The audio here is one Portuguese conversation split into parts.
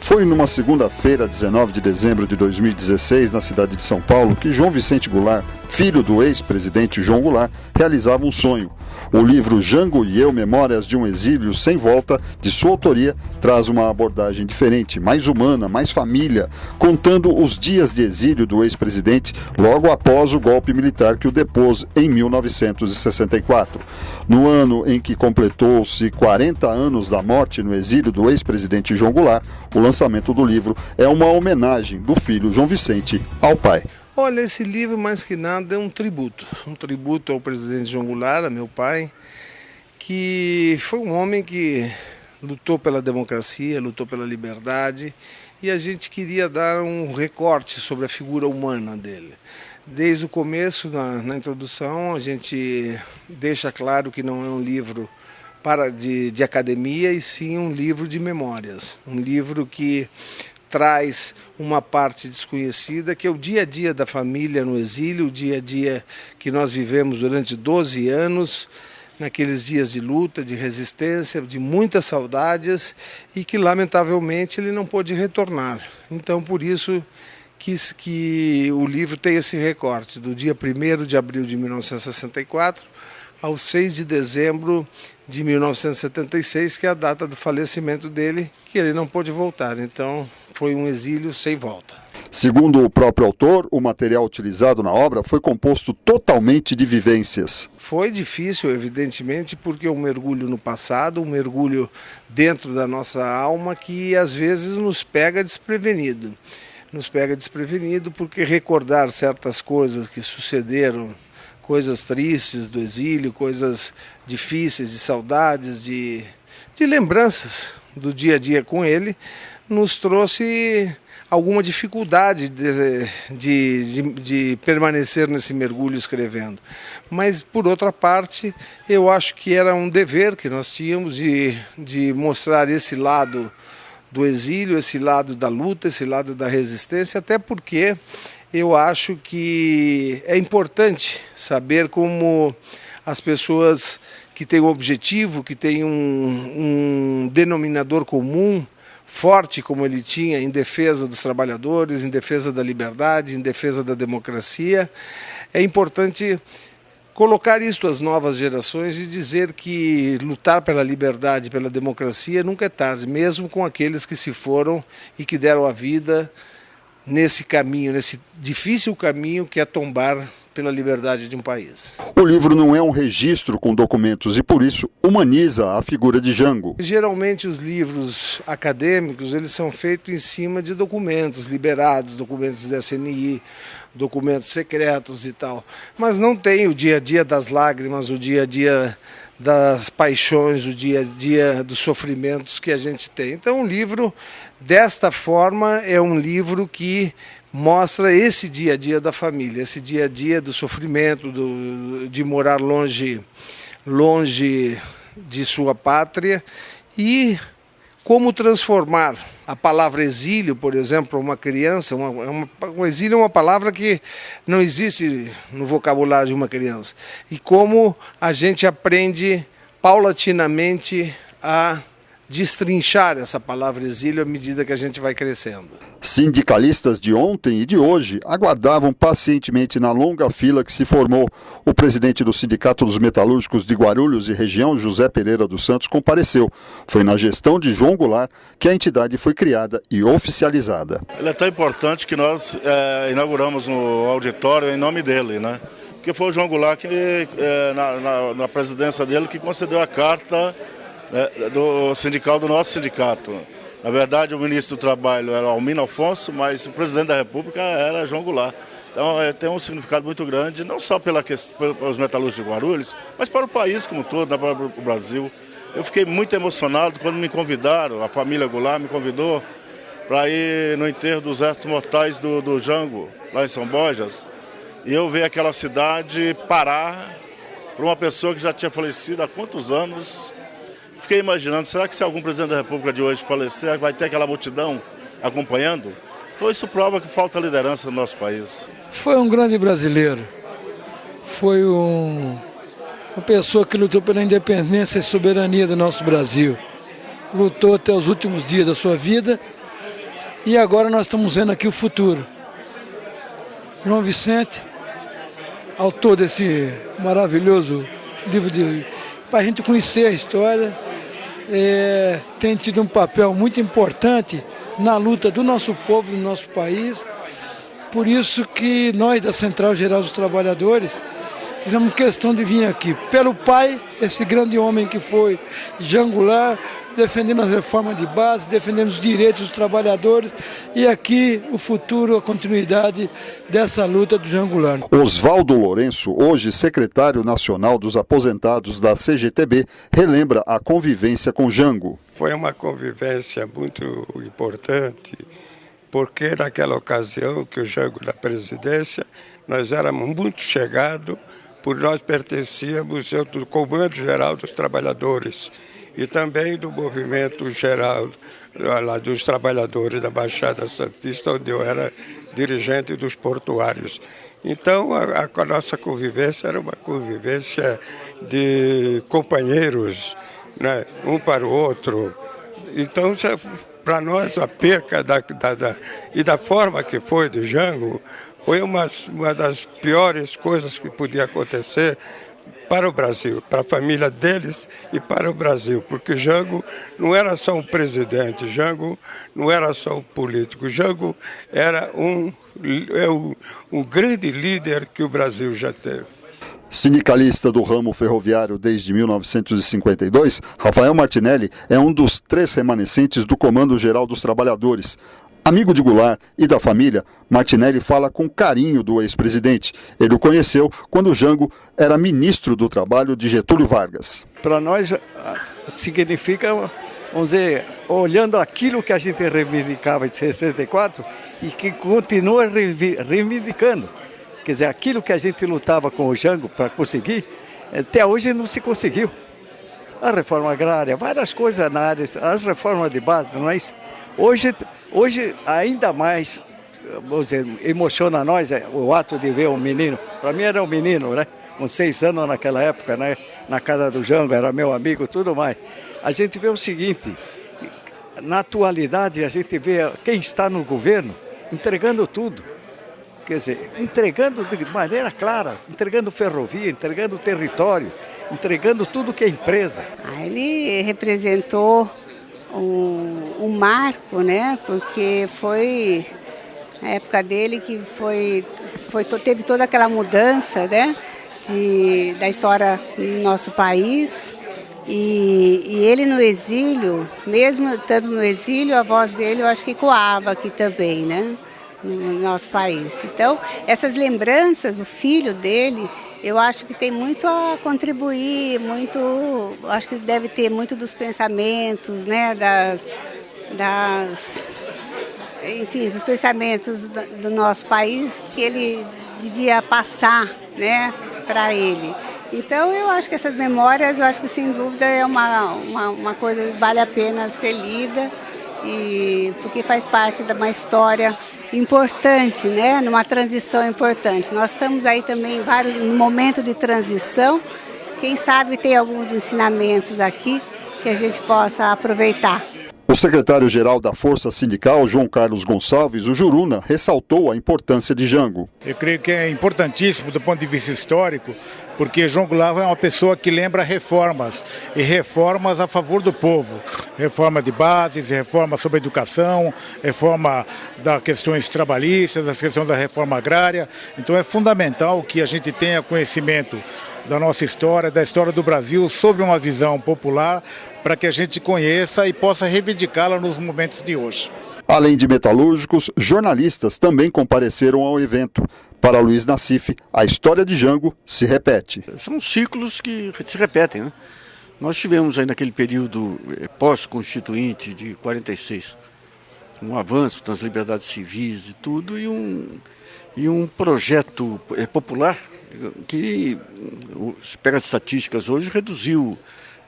Foi numa segunda-feira, 19 de dezembro de 2016, na cidade de São Paulo, que João Vicente Goulart, filho do ex-presidente João Goulart, realizava um sonho. O livro Jango e Eu, Memórias de um Exílio Sem Volta, de sua autoria, traz uma abordagem diferente, mais humana, mais família, contando os dias de exílio do ex-presidente logo após o golpe militar que o depôs em 1964. No ano em que completou-se 40 anos da morte no exílio do ex-presidente João Goulart, o lançamento do livro é uma homenagem do filho João Vicente ao pai. Olha, esse livro, mais que nada, é um tributo ao presidente João Goulart, a meu pai, que foi um homem que lutou pela democracia, lutou pela liberdade, e a gente queria dar um recorte sobre a figura humana dele. Desde o começo, na introdução, a gente deixa claro que não é um livro de academia, e sim um livro de memórias, um livro que traz uma parte desconhecida, que é o dia a dia da família no exílio, o dia a dia que nós vivemos durante 12 anos, naqueles dias de luta, de resistência, de muitas saudades, e que lamentavelmente ele não pôde retornar. Então por isso que o livro tem esse recorte, do dia 1º de abril de 1964 ao 6 de dezembro de 1976, que é a data do falecimento dele, que ele não pôde voltar. Então foi um exílio sem volta. Segundo o próprio autor, o material utilizado na obra foi composto totalmente de vivências. Foi difícil, evidentemente, porque é um mergulho no passado, um mergulho dentro da nossa alma que às vezes nos pega desprevenido. Nos pega desprevenido porque recordar certas coisas que sucederam, coisas tristes do exílio, coisas difíceis, de saudades, de lembranças do dia a dia com ele, nos trouxe alguma dificuldade de permanecer nesse mergulho escrevendo. Mas, por outra parte, eu acho que era um dever que nós tínhamos de mostrar esse lado do exílio, esse lado da luta, esse lado da resistência, até porque eu acho que é importante saber como as pessoas que têm um objetivo, que têm um denominador comum, forte como ele tinha em defesa dos trabalhadores, em defesa da liberdade, em defesa da democracia, é importante colocar isto às novas gerações e dizer que lutar pela liberdade, pela democracia nunca é tarde, mesmo com aqueles que se foram e que deram a vida nesse caminho, nesse difícil caminho que é tombar pela liberdade de um país. O livro não é um registro com documentos e, por isso, humaniza a figura de Jango. Geralmente os livros acadêmicos eles são feitos em cima de documentos liberados, documentos da SNI, documentos secretos e tal. Mas não tem o dia a dia das lágrimas, o dia a dia das paixões, o dia a dia dos sofrimentos que a gente tem. Então, um livro desta forma é um livro que mostra esse dia a dia da família, esse dia a dia do sofrimento, de morar longe de sua pátria e como transformar a palavra exílio, por exemplo, para uma criança. O exílio é uma palavra que não existe no vocabulário de uma criança. E como a gente aprende paulatinamente a destrinchar essa palavra exílio à medida que a gente vai crescendo. Sindicalistas de ontem e de hoje aguardavam pacientemente na longa fila que se formou. O presidente do Sindicato dos Metalúrgicos de Guarulhos e região, José Pereira dos Santos, compareceu. Foi na gestão de João Goulart que a entidade foi criada e oficializada. Ele é tão importante que nós inauguramos um auditório em nome dele, né? Porque foi o João Goulart que, na presidência dele, que concedeu a carta do sindical do nosso sindicato. Na verdade, o ministro do Trabalho era Almino Afonso, mas o presidente da República era João Goulart. Então, tem um significado muito grande, não só para os metalúrgicos de Guarulhos, mas para o país como um todo, para o Brasil. Eu fiquei muito emocionado quando me convidaram, a família Goulart me convidou para ir no enterro dos restos mortais do Jango, lá em São Borjas. E eu ver aquela cidade parar para uma pessoa que já tinha falecido há quantos anos. Fiquei imaginando, será que se algum presidente da República de hoje falecer, vai ter aquela multidão acompanhando? Então isso prova que falta liderança no nosso país. Foi um grande brasileiro, foi um uma pessoa que lutou pela independência e soberania do nosso Brasil. Lutou até os últimos dias da sua vida e agora nós estamos vendo aqui o futuro. João Vicente, autor desse maravilhoso livro para a gente conhecer a história, tem tido um papel muito importante na luta do nosso povo, do nosso país. Por isso que nós da Central Geral dos Trabalhadores fizemos questão de vir aqui pelo pai, esse grande homem que foi Jean Goulart, defendendo as reformas de base, defendendo os direitos dos trabalhadores e aqui o futuro, a continuidade dessa luta do Jean Goulart. Oswaldo Lourenço, hoje secretário nacional dos aposentados da CGTB, relembra a convivência com Jango. Foi uma convivência muito importante, porque naquela ocasião que o Jango da presidência, nós éramos muito chegados, por nós pertencíamos do Comando Geral dos Trabalhadores e também do movimento geral lá dos trabalhadores da Baixada Santista, onde eu era dirigente dos portuários. Então, a nossa convivência era uma convivência de companheiros, né, um para o outro. Então, para nós, a perca e da forma que foi de Jango, foi uma das piores coisas que podia acontecer para o Brasil, para a família deles e para o Brasil, porque Jango não era só um presidente, Jango não era só um político, Jango era um grande líder que o Brasil já teve. Sindicalista do ramo ferroviário desde 1952, Rafael Martinelli é um dos 3 remanescentes do Comando Geral dos Trabalhadores. Amigo de Goulart e da família, Martinelli fala com carinho do ex-presidente. Ele o conheceu quando Jango era ministro do Trabalho de Getúlio Vargas. Para nós significa, vamos dizer, olhando aquilo que a gente reivindicava em 64 e que continua reivindicando. Quer dizer, aquilo que a gente lutava com o Jango para conseguir, até hoje não se conseguiu. A reforma agrária, várias coisas na área, as reformas de base, não é isso? Hoje ainda mais, vamos dizer, emociona nós o ato de ver um menino. Para mim era um menino, né? Com 6 anos naquela época, né? Na casa do Jango, era meu amigo, tudo mais. A gente vê o seguinte, na atualidade a gente vê quem está no governo entregando tudo. Quer dizer, entregando de maneira clara, entregando ferrovia, entregando território, entregando tudo que é empresa. Ele representou um marco, né? Porque foi a época dele que teve toda aquela mudança, né? Da história do nosso país. E ele no exílio, mesmo estando no exílio, a voz dele eu acho que ecoava aqui também, né? No nosso país. Então, essas lembranças do filho dele, eu acho que tem muito a contribuir, acho que deve ter muito dos pensamentos, né, enfim, dos pensamentos do nosso país que ele devia passar, né, para ele. Então, eu acho que essas memórias, eu acho que sem dúvida é uma coisa que vale a pena ser lida, porque faz parte de uma história importante, né? Numa transição importante. Nós estamos aí também num momento de transição. Quem sabe tem alguns ensinamentos aqui que a gente possa aproveitar. O secretário-geral da Força Sindical, João Carlos Gonçalves, o Juruna, ressaltou a importância de Jango. Eu creio que é importantíssimo do ponto de vista histórico, porque João Goulart é uma pessoa que lembra reformas, e reformas a favor do povo. Reforma de bases, reforma sobre a educação, reforma das questões trabalhistas, das questões da reforma agrária. Então é fundamental que a gente tenha conhecimento da nossa história, da história do Brasil, sob uma visão popular, para que a gente conheça e possa reivindicá-la nos momentos de hoje. Além de metalúrgicos, jornalistas também compareceram ao evento. Para Luiz Nassif, a história de Jango se repete. São ciclos que se repetem, né? Nós tivemos aí naquele período pós-constituinte de 46, um avanço nas liberdades civis e tudo, e um projeto popular que, se pega as estatísticas hoje, reduziu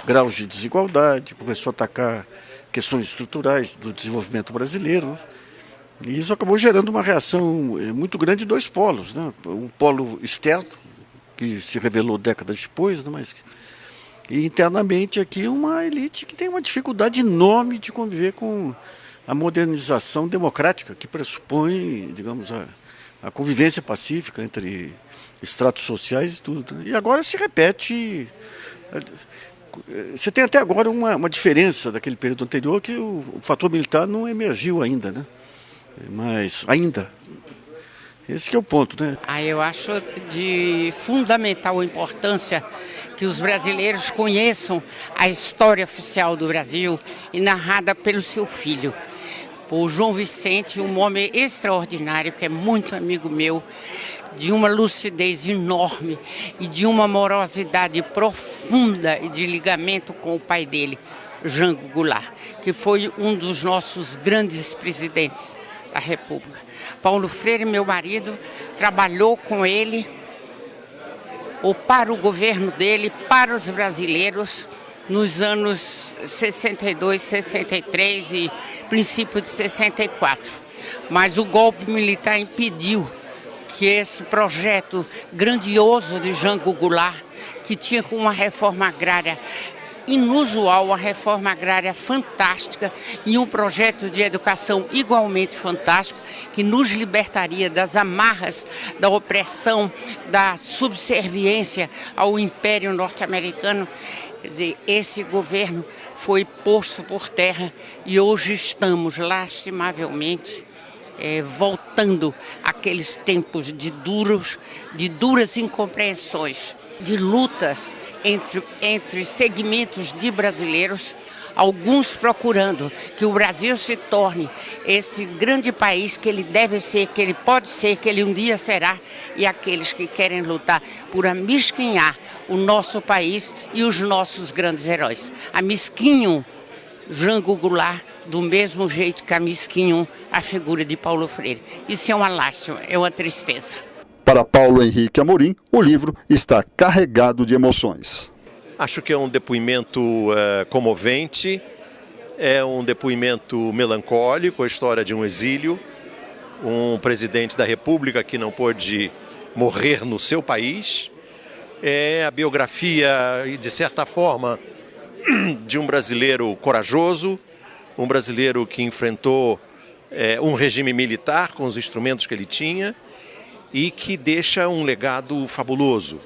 graus de desigualdade, começou a atacar questões estruturais do desenvolvimento brasileiro. E isso acabou gerando uma reação muito grande de 2 polos, né? Um polo externo, que se revelou décadas depois, né, mas... E internamente aqui uma elite que tem uma dificuldade enorme de conviver com a modernização democrática, que pressupõe, digamos, a convivência pacífica entre estratos sociais e tudo. E agora se repete. Você tem até agora uma diferença daquele período anterior, que o fator militar não emergiu ainda, né? Mas ainda. Esse que é o ponto, né? Eu acho de fundamental importância que os brasileiros conheçam a história oficial do Brasil e narrada pelo seu filho. O João Vicente, um homem extraordinário, que é muito amigo meu, de uma lucidez enorme e de uma amorosidade profunda e de ligamento com o pai dele, Jango Goulart, que foi um dos nossos grandes presidentes da República. Paulo Freire, meu marido, trabalhou com ele, ou para o governo dele, para os brasileiros, nos anos 62, 63 e princípio de 64. Mas o golpe militar impediu que esse projeto grandioso de Jango Goulart, que tinha uma reforma agrária inusual, uma reforma agrária fantástica e um projeto de educação igualmente fantástico, que nos libertaria das amarras da opressão, da subserviência ao Império Norte-Americano. Quer dizer, esse governo foi posto por terra e hoje estamos, lastimavelmente, voltando àqueles tempos de duras incompreensões, de lutas entre segmentos de brasileiros, alguns procurando que o Brasil se torne esse grande país que ele deve ser, que ele pode ser, que ele um dia será, e aqueles que querem lutar por amesquinhar o nosso país e os nossos grandes heróis. Amesquinham Jango Goulart do mesmo jeito que amesquinham a figura de Paulo Freire. Isso é uma lástima, é uma tristeza. Para Paulo Henrique Amorim, o livro está carregado de emoções. Acho que é um depoimento comovente, é um depoimento melancólico, a história de um exílio, um presidente da República que não pôde morrer no seu país. É a biografia, de certa forma, de um brasileiro corajoso, um brasileiro que enfrentou um regime militar com os instrumentos que ele tinha e que deixa um legado fabuloso.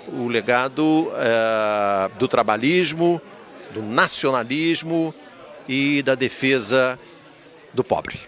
O legado do trabalhismo, do nacionalismo e da defesa do pobre.